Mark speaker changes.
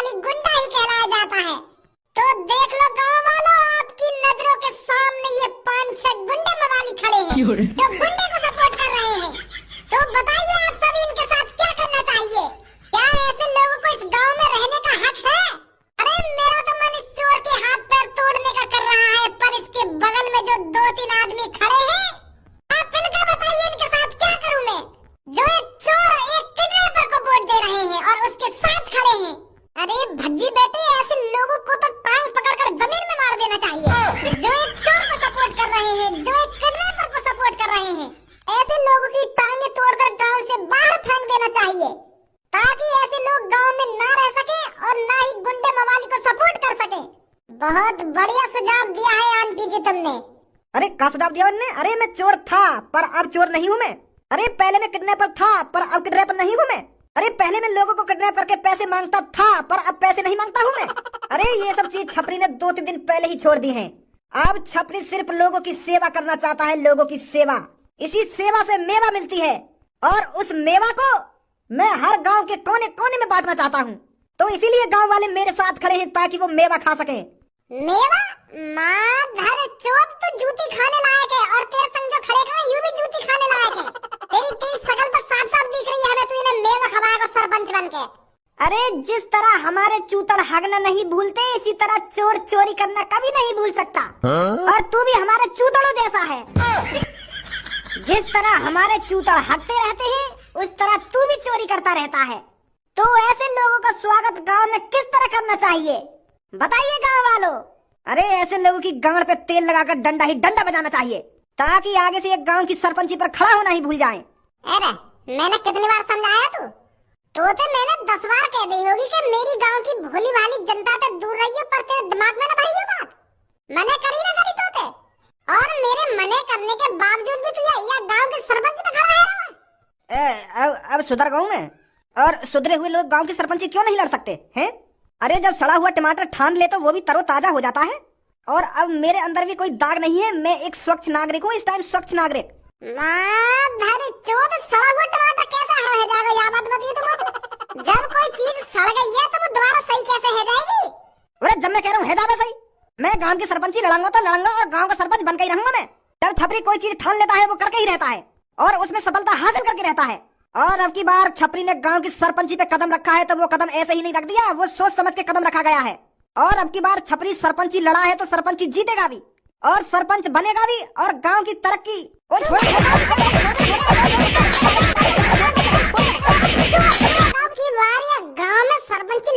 Speaker 1: मवाली गुंडा ही कहलाया जाता है। तो देख लो गाँव वालों, आपकी नजरों के सामने ये 5-6 गुंडे मवाली खड़े हैं जो गुंडे को सपोर्ट कर रहे हैं। तो बताइए आप सभी इनके साथ क्या करना चाहिए? क्या ऐसे लोगों को इस गांव में रहने का हक है? अरे मेरा तो मन इस चोर के हाथ पैर तोड़ने का कर रहा है, पर इसके बगल में जो 2-3 आदमी खड़े हैं, आप इनका बताइए इनके साथ क्या करूं मैं? जो एक चोर एक किडनैपर को वोट दे रहे हैं और उसके साथ खड़े हैं। अरे भज्जी बेटे, ऐसे लोगों को तो टांग पकड़कर जमीन में मार देना चाहिए। जो एक चोर को सपोर्ट कर रहे हैं, जो एक किडनैपर को सपोर्ट कर रहे हैं, ऐसे लोगों की टांगे तोड़कर गांव से बाहर फेंक देना चाहिए, ताकि ऐसे लोग गांव में ना रह सके और ना ही गुंडे मवाली को सपोर्ट कर सके। बहुत बढ़िया सुझाव दिया है आंटी जी तुमने।
Speaker 2: अरे क्या सुझाव दिया उन्होंने? अरे मैं चोर था पर अब चोर नहीं हूँ मैं। अरे पहले मैं किडनैपर था पर अब किडनैपर नहीं हूँ मैं। अरे पहले मैं लोगों को किडनैप करके पैसे मांगता था पर अब पैसे नहीं मांगता हूँ मैं। अरे ये सब चीज छपरी ने 2-3 दिन पहले ही छोड़ दी है। अब छपरी सिर्फ लोगों की सेवा करना चाहता है, लोगों की सेवा। इसी सेवा से मेवा मिलती है और उस मेवा को मैं हर गांव के कोने कोने में बांटना चाहता हूँ। तो इसीलिए गांव वाले मेरे साथ खड़े हैं ताकि वो मेवा खा सके।
Speaker 1: मेवा? माँ धर चोट तो जूती खाने लायक है, और तेरे संग जो खड़ेगा यूं भी जूती खाने लायक है। तेरी शकल तो साफ-साफ दिख रही है हमें, तू इन्हें मेवा खवाएगा सरपंच बनके।
Speaker 2: अरे जिस तरह हमारे चूतड़ हगना नहीं भूलते, इसी तरह चोर चोरी करना कभी नहीं भूल सकता। और तू भी हमारे चूतड़ों जैसा है। जिस तरह हमारे चूतड़ हगते रहते हैं, उस तरह तू भी चोरी करता रहता है। तो ऐसे लोगों का स्वागत गांव में किस तरह करना चाहिए, बताइए गांव वालों। अरे ऐसे लोगों की गांड पे तेल लगाकर डंडा ही डंडा बजाना चाहिए, ताकि आगे से एक गांव की सरपंची पर खड़ा होना ही भूल जाए।
Speaker 1: अरे मैंने कितनी बार समझाया तू? तो मैंने 10 बार कह दी होगी कि मेरी गांव की भोली भाली जनता से दूर रहिए, पर तेरे दिमाग में ना भरी ये बात। मने करी ना करी तोते, और मेरे मने करने के बावजूद भी तू ये गांव के सरपंच पे खड़ा है।
Speaker 2: अब सुधर गया हूं मैं, और सुधरे हुए लोग गांव की सरपंची क्यों नहीं लड़ सकते हैं? अरे जब सड़ा हुआ टमाटर ठान ले तो वो भी तरोताजा हो जाता है। और अब मेरे अंदर भी कोई दाग नहीं है, मैं एक स्वच्छ नागरिक हूँ, इस टाइम स्वच्छ नागरिक।
Speaker 1: सड़ा हुआ टमाटर कैसे रह जाएगा? यह बात बताइए तुम। जब कोई चीज सड़ गई है तो वो दोबारा सही कैसे हो जाएगी?
Speaker 2: अरे जब मैं कह रहा हूँ है जावे सही, मैं गांव की सरपंची लड़ूंगा तो लड़ूंगा और गांव का सरपंच बनकर ही रहूंगा मैं। जब छपरी कोई चीज ठान लेता है वो करके ही रहता है और उसमें सफलता हासिल करके रहता है। और अब की बार छपरी ने गांव की सरपंची पे कदम रखा है तो वो कदम ऐसे ही नहीं रख दिया, वो सोच समझ के कदम रखा गया है। और अब की बार छपरी सरपंची लड़ा है तो सरपंची जीतेगा भी और सरपंच बनेगा भी, और गांव की तरक्की
Speaker 1: गांव में सरपंची